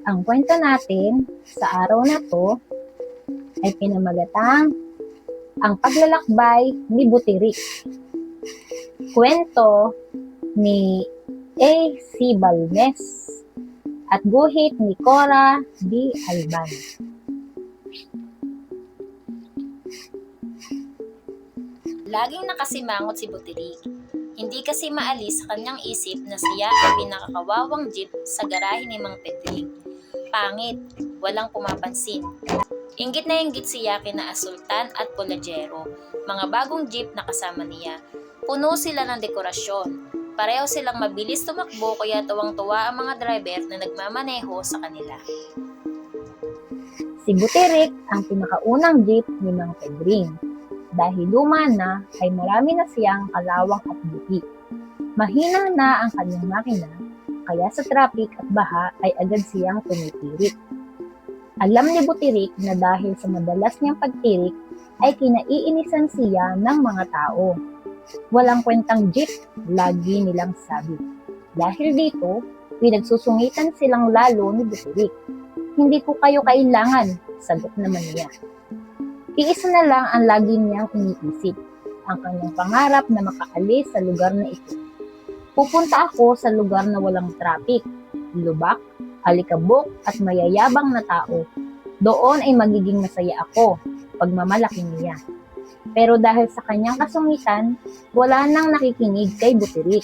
Ang kwento natin sa araw na to ay pinamagatang Ang Paglalakbay ni Butirik. Kwento ni A.C. Balmes at guhit ni Cora D. Alban. Laging nakasimangot si Butirik. Hindi kasi maalis sa kanyang isip na siya ang pinakakawawang jeep sa garahe ni Mang Pedring. Pangit, walang pumapansin. Inggit na inggit siya kina Asultan at Polajero, mga bagong jeep na kasama niya. Puno sila ng dekorasyon. Pareho silang mabilis tumakbo kaya tuwang-tuwa ang mga driver na nagmamaneho sa kanila. Si Butirik ang pinakaunang jeep ni Mang Pedring. Dahil luma na ay marami na siyang kalawang at buti. Mahina na ang kanyang makina, kaya sa traffic at baha ay agad siyang tumitirik. Alam ni Butirik na dahil sa madalas niyang pagtirik ay kinaiinisan siya ng mga tao. Walang kwentang jeep, lagi nilang sabi. Dahil dito, pinagsusungitan silang lalo ni Butirik. Hindi ko kayo kailangan, sagot naman niya. Iisa na lang ang lagi niyang iniisip, ang kanyang pangarap na makaalis sa lugar na ito. Pupunta ako sa lugar na walang traffic, lubak, alikabok at mayayabang na tao. Doon ay magiging masaya ako, pagmamalaki niya. Pero dahil sa kanyang kasungitan, wala nang nakikinig kay Butirik.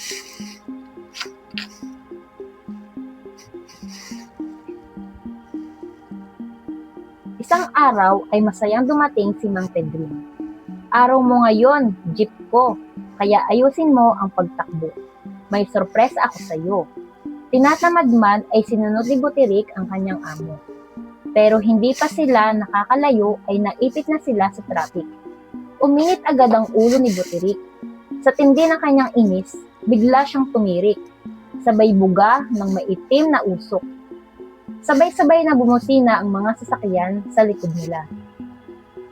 Isang araw ay masayang dumating si Mang Pedring. Araw mo ngayon, jeep ko, kaya ayusin mo ang pagtakbo. May sorpresa ako sa iyo. Tinatamad man ay sinunod ni Butirik ang kanyang amo. Pero hindi pa sila nakakalayo ay naipit na sila sa traffic. Uminit agad ang ulo ni Butirik. Sa tindi ng kanyang inis, bigla siyang tumirik. Sabay buga ng maitim na usok. Sabay-sabay na bumusina ang mga sasakyan sa likod nila.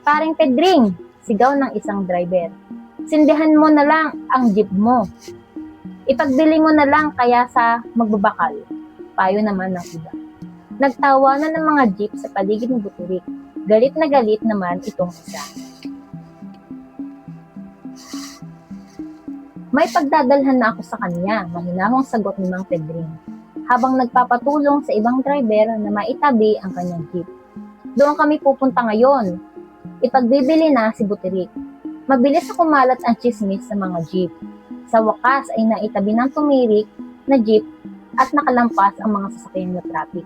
Paring Pedring, sigaw ng isang driver. Sindihan mo na lang ang jeep mo. Ipagbili mo na lang kaya sa magbabakal. Payo naman ng iba. Nagtawanan ng mga jeep sa paligid ni Butirik. Galit na galit naman itong isa. May pagdadalhan na ako sa kanya, mahinahong sagot ni Mang Pedring, habang nagpapatulong sa ibang driver na maitabi ang kanyang jeep. Doon kami pupunta ngayon. Ipagbibili na si Butirik. Mabilis na kumalat ang chismis sa mga jeep. Sa wakas ay naitabi ng tumirik na jeep at nakalampas ang mga sasakyan na traffic.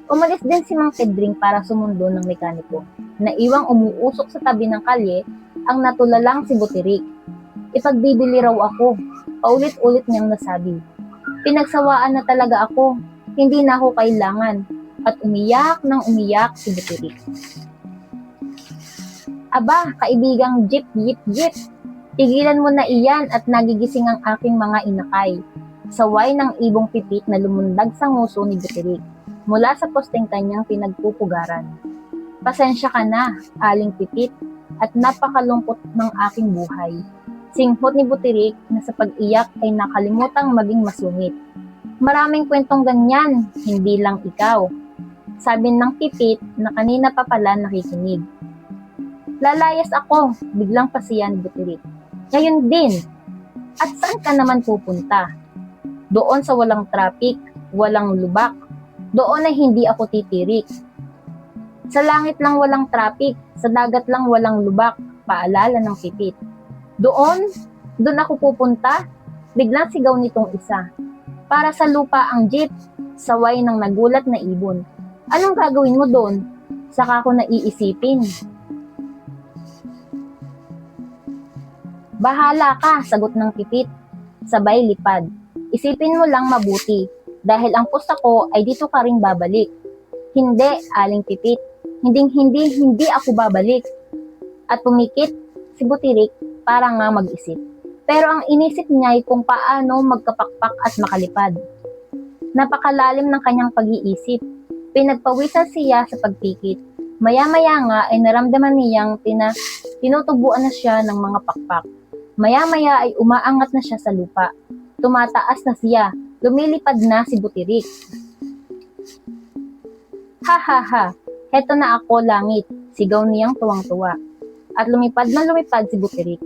Umalis din si Mang Pedring para sumundo ng mekaniko. Naiwang umuusok sa tabi ng kalye ang natulalang si Butirik. Ipagbibili raw ako. Paulit-ulit niyang nasabi. Pinagsawaan na talaga ako, hindi na ako kailangan, at umiyak ng umiyak si Butirik. Aba, kaibigang jeep, tigilan mo na iyan at nagigising ang aking mga inakay. Saway ng ibong pipit na lumundag sa nguso ni Butirik mula sa posteng kanyang pinagpupugaran. Pasensya ka na, aling pipit, at napakalungkot ng aking buhay. Singhot ni Butirik na sa pag-iyak ay nakalimutang maging masungit. Maraming kwentong ganyan, hindi lang ikaw. Sabi ng pipit na kanina pa pala nakikinig. Lalayas ako, biglang pasiya ni Butirik. Ngayon din. At saan ka naman pupunta? Doon sa walang traffic, walang lubak. Doon ay hindi ako titirik. Sa langit lang walang traffic, sa dagat lang walang lubak, paalala ng pipit. Doon ako pupunta, biglang sigaw nitong isa. Para sa lupa ang jeep, saway ng nagulat na ibon. Anong gagawin mo doon? Saka ko naiisipin. Bahala ka, sagot ng pipit. Sabay lipad. Isipin mo lang mabuti, dahil ang pusta ko ay dito ka rin babalik. Hindi, aling pipit. Hindi ako babalik. At pumikit si Butirik para nga mag-isip. Pero ang inisip niya ay kung paano magkapakpak at makalipad. Napakalalim ng kanyang pag-iisip. Pinagpawisan siya sa pagpikit. Maya-maya nga ay naramdaman niyang tinutubuan na siya ng mga pakpak. Maya-maya ay umaangat na siya sa lupa. Tumataas na siya. Lumilipad na si Butirik. Ha ha ha, heto na ako langit, sigaw niyang tuwang-tuwa. At lumipad na lumipad si Buterik.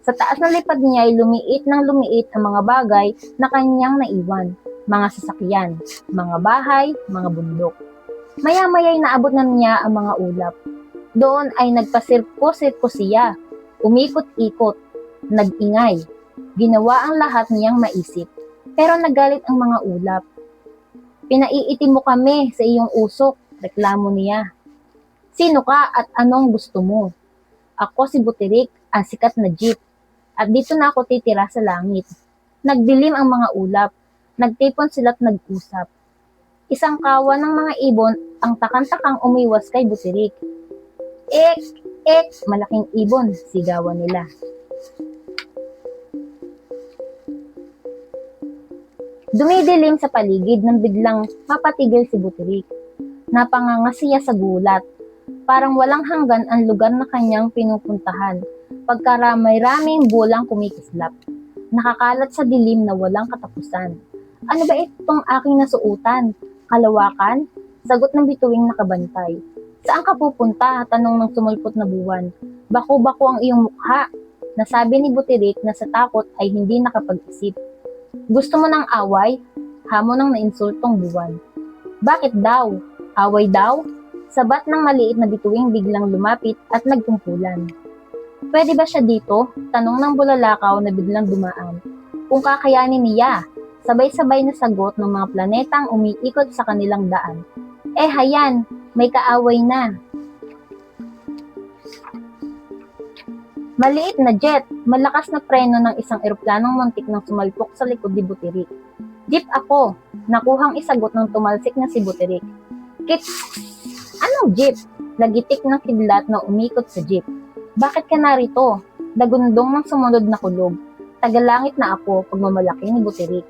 Sa taas ng lipad niya ay lumiit ng lumiit ang mga bagay na kanyang naiwan. Mga sasakyan, mga bahay, mga bundok. Maya-maya'y naabot na niya ang mga ulap. Doon ay nagpasirko-sirko siya. Umikot-ikot, nag-ingay. Ginawa ang lahat niyang maisip. Pero nagalit ang mga ulap. Pinaiitim mo kami sa iyong usok, reklamo niya. Sino ka at anong gusto mo? Ako si Buterik, ang sikat na jeep. At dito na ako titira sa langit. Nagdilim ang mga ulap. Nagtipon sila't nag-usap. Isang kawan ng mga ibon ang takang-takang umiwas kay Buterik. Ek! Ek! Malaking ibon, sigawan nila. Dumidilim sa paligid nang biglang mapatigil si Buterik. Napanganga siya sa gulat. Parang walang hanggan ang lugar na kanyang pinupuntahan. Pagkaramay-raming bulang kumikislap. Nakakalat sa dilim na walang katapusan. Ano ba itong aking nasuutan? Kalawakan? Sagot ng bituing nakabantay. Saan ka pupunta? Tanong ng sumulpot na buwan. Bako-bako ang iyong mukha. Nasabi ni Buterik na sa takot ay hindi nakapag-isip. Gusto mo ng away? Hamon ng nainsultong buwan. Bakit daw? Away daw? Sabat ng maliit na bituing biglang lumapit at nagkumpulan. Pwede ba siya dito? Tanong ng bulalakaw na biglang dumaan. Kung kakayanin niya, sabay-sabay na sagot ng mga planetang umiikot sa kanilang daan. Hayan, may kaaway na. Maliit na jet, malakas na preno ng isang eroplanong muntik nang sumalpok sa likod ni Buterik. Jeep ako, nakuhang isagot ng tumalsik na si Buterik. Kits! Anong jeep? Nagitik ng kidlat na umikot sa jeep. Bakit ka narito? Dagundong ng sumunod na kulog. Tagalangit na ako, pagmamalaki ni Buterik.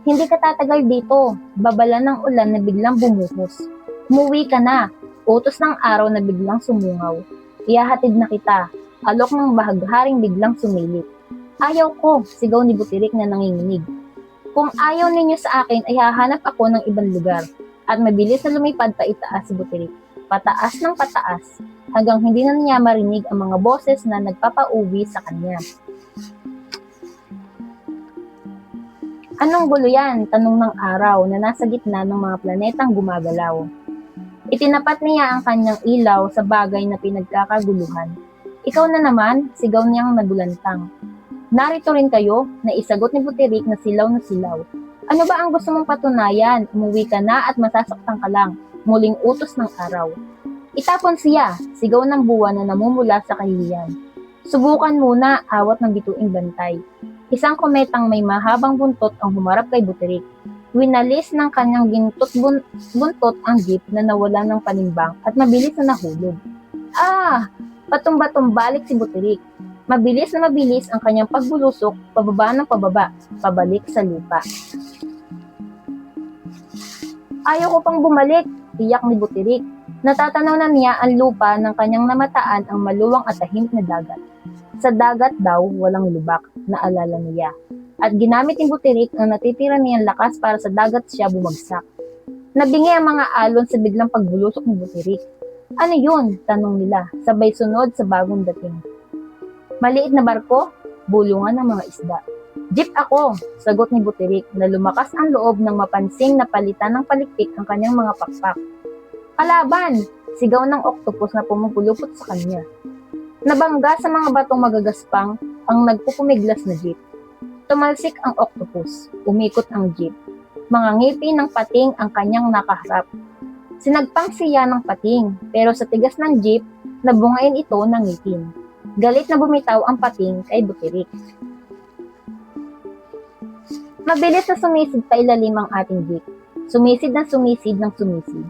Hindi ka tatagal dito. Babala ng ulan na biglang bumuhos. Umuwi ka na. Utos ng araw na biglang sumungaw. Ihahatid na kita. Alok ng bahagharing biglang sumilip. Ayaw ko, sigaw ni Buterik na nanginginig. Kung ayaw ninyo sa akin ay hahanap ako ng ibang lugar. At mabilis na lumipad pa itaas si Buterik. Pataas ng pataas, hanggang hindi na niya marinig ang mga boses na nagpapauwi sa kanya. Anong gulo yan? Tanong ng araw na nasa gitna ng mga planetang gumagalaw. Itinapat niya ang kanyang ilaw sa bagay na pinagkakaguluhan. Ikaw na naman, sigaw niyang nagulantang. Narito rin kayo, naisagot ni Buterik na silaw na silaw. Ano ba ang gusto mong patunayan? Umuwi ka na at masasaktan ka lang. Muling utos ng araw. Itapon siya, sigaw ng buwan na namumula sa kahihiyan. Subukan muna, awat ng bituing bantay. Isang kometang may mahabang buntot ang humarap kay Buterik. Winalis ng kanyang buntot ang jeep na nawala ng panimbang at mabilis na nahulog. Patumba-tumbalik si Buterik. Mabilis na mabilis ang kanyang pagbulusok, pababa ng pababa, pabalik sa lupa. Ayaw ko pang bumalik, tiyak ni Buterik. Natatanaw na niya ang lupa ng kanyang namataan ang maluwang at tahimik na dagat. Sa dagat daw, walang lubak, naalala niya. At ginamit ni Buterik ang natitira niyang lakas para sa dagat siya bumagsak. Nabingi ang mga alon sa biglang pagbulusok ni Buterik. Ano yun? Tanong nila, sabay sunod sa bagong dating. Maliit na barko, bulungan ng mga isda. Jeep ako, sagot ni Buterik na lumakas ang loob ng mapansing na palitan ng palikpik ang kanyang mga pakpak. Kalaban! Sigaw ng oktopus na pumupulupot sa kanya. Nabangga sa mga batong magagaspang ang nagpupumiglas na jeep. Tumalsik ang oktopus, umikot ang jeep. Mga ngipin ng pating ang kanyang nakaharap. Sinagpang siya ng pating, pero sa tigas ng jeep, nabungain ito ng ngipin. Galit na bumitaw ang pating kay Buterik. Mabilis na sumisid pa ilalim ang ating jeep. Sumisid ng sumisid ng sumisid.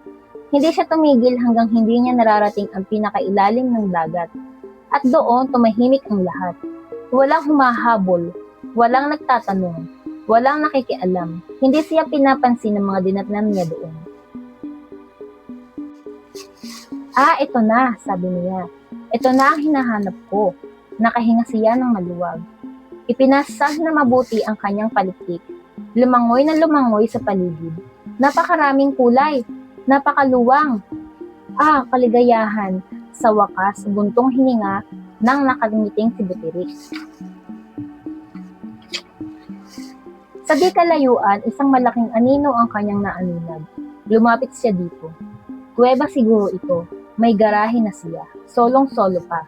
Hindi siya tumigil hanggang hindi niya nararating ang pinakailalim ng dagat. At doon tumahimik ang lahat. Walang humahabol, walang nagtatanong, walang nakikialam. Hindi siya pinapansin ng mga dinatnan niya doon. Ito na, sabi niya. Ito na ang hinahanap ko. Nakahinga siya ng maluwag. Ipinasag na mabuti ang kanyang palikpik. Lumangoy na lumangoy sa paligid. Napakaraming kulay, napakaluwang, Kaligayahan! Sa wakas, buntong hininga ng nakangiting si Butirik. Sa di kalayuan, isang malaking anino ang kanyang naaninag. Lumapit siya dito. Kuweba siguro ito. May garahe na siya. Solong-solo pa.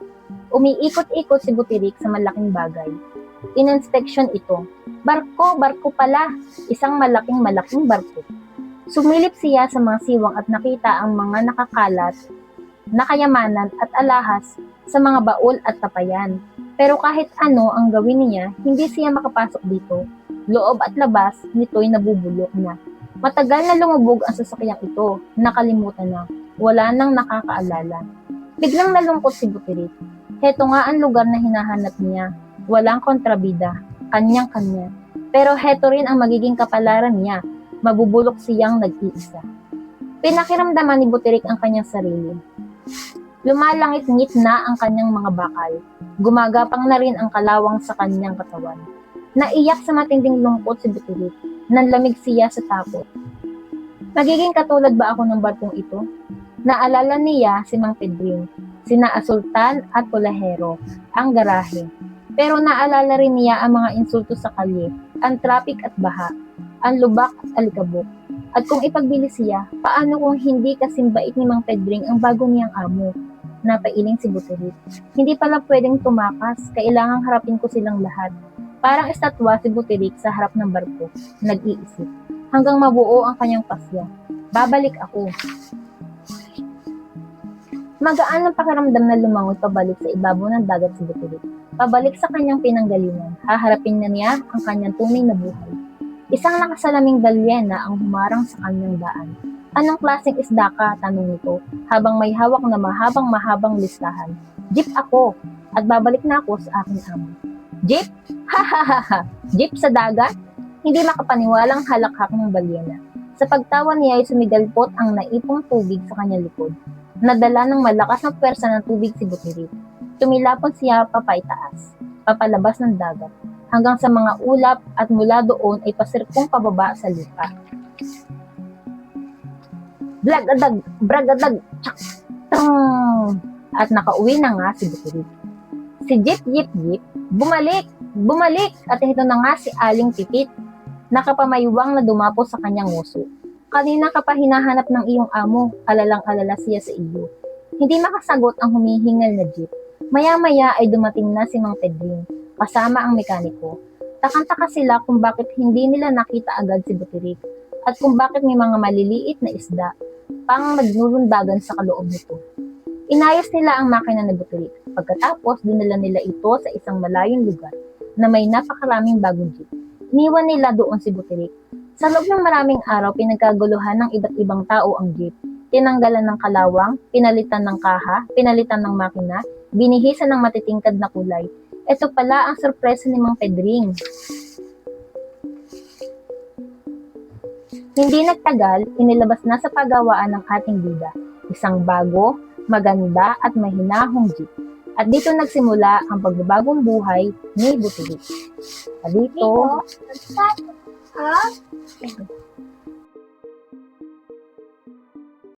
Umiikot-ikot si Butirik sa malaking bagay. Ininspeksyon ito. Barko pala! Isang malaking barko. Sumilip siya sa mga siwang at nakita ang mga nakakalat na kayamanan at alahas sa mga baul at tapayan. Pero kahit ano ang gawin niya, hindi siya makapasok dito. Loob at labas nito'y nabubulok na. Matagal na lumubog ang sasakyang ito, nakalimutan na, wala nang nakakaalala. Biglang nalungkot si Butirik. Heto nga ang lugar na hinahanap niya, walang kontrabida, kanyang-kanya. Pero heto rin ang magiging kapalaran niya, mabubulok siyang nag-iisa. Pinakiramdaman ni Butirik ang kanyang sarili. Lumalangit-ngit na ang kanyang mga bakal. Gumagapang na rin ang kalawang sa kanyang katawan. Naiyak sa matinding lungkot si Butirik. Nanlamig siya sa takot. Magiging katulad ba ako ng barkong ito? Naalala niya si Mang Pedring, sina Asultan at Pulahero, ang garahe. Pero naalala rin niya ang mga insulto sa kalye, ang traffic at baha, ang lubak at alikabok. At kung ipagbili siya, paano kung hindi kasing bait ni Mang Pedring ang bago niyang amo? Napailing si Butirik. Hindi pala pwedeng tumakas, kailangang harapin ko silang lahat. Parang estatwa si Butirik sa harap ng barko, nag-iisip, hanggang mabuo ang kanyang pasya. Babalik ako. Magaan ang pakiramdam na lumangoy pabalik sa ibabaw ng dagat si Butirik. Pabalik sa kanyang pinanggalingan, haharapin na niya ang kanyang tunay na buhay. Isang nakasalaming balyena ang humarang sa kanyang daan. Anong klaseng isda ka? Tanong nito, habang may hawak na mahabang listahan. Jeep ako, at babalik na ako sa aking amo. Jeep? Ha! Jeep sa dagat? Hindi makapaniwalang halakhak ng balyena. Sa pagtawa niya ay sumigalpot ang naipong tubig sa kanyang likod. Nadala ng malakas na pwersa ng tubig si Butirik. Tumilapon siya papaitaas, papalabas ng dagat, hanggang sa mga ulap at mula doon ay pasirkong pababa sa lupa. Blagadag, bragadag, tsak, tang! At nakauwi na nga si Butirik. Si Jeep, bumalik! At ito na nga si Aling Pipit, nakapamayuwang na dumapo sa kanyang nguso. Kanina ka pa hinahanap ng iyong amo, alalang-alala siya sa iyo. Hindi makasagot ang humihingal na Jeep. Maya-maya ay dumating na si Mang Pedring, kasama ang mekaniko. Takang-taka sila kung bakit hindi nila nakita agad si Butirik, at kung bakit may mga maliliit na isda pang naglulundagan sa kaloob nito. Inayos nila ang makina ni Butirik. Pagkatapos, dinala nila ito sa isang malayong lugar na may napakaraming bagong jeep. Iniwan nila doon si Butirik. Sa loob ng maraming araw, pinagkaguluhan ng iba't ibang tao ang jeep. Tinanggalan ng kalawang, pinalitan ng kaha, pinalitan ng makina, binihisan ng matitingkad na kulay. Ito pala ang sorpresa ni Mang Pedring. Hindi nagtagal, inilabas na sa pagawaan ng ating bida. Isang bago, maganda at mahinahong jeep. At dito nagsimula ang pagbabagong buhay ni Butirik. Dito,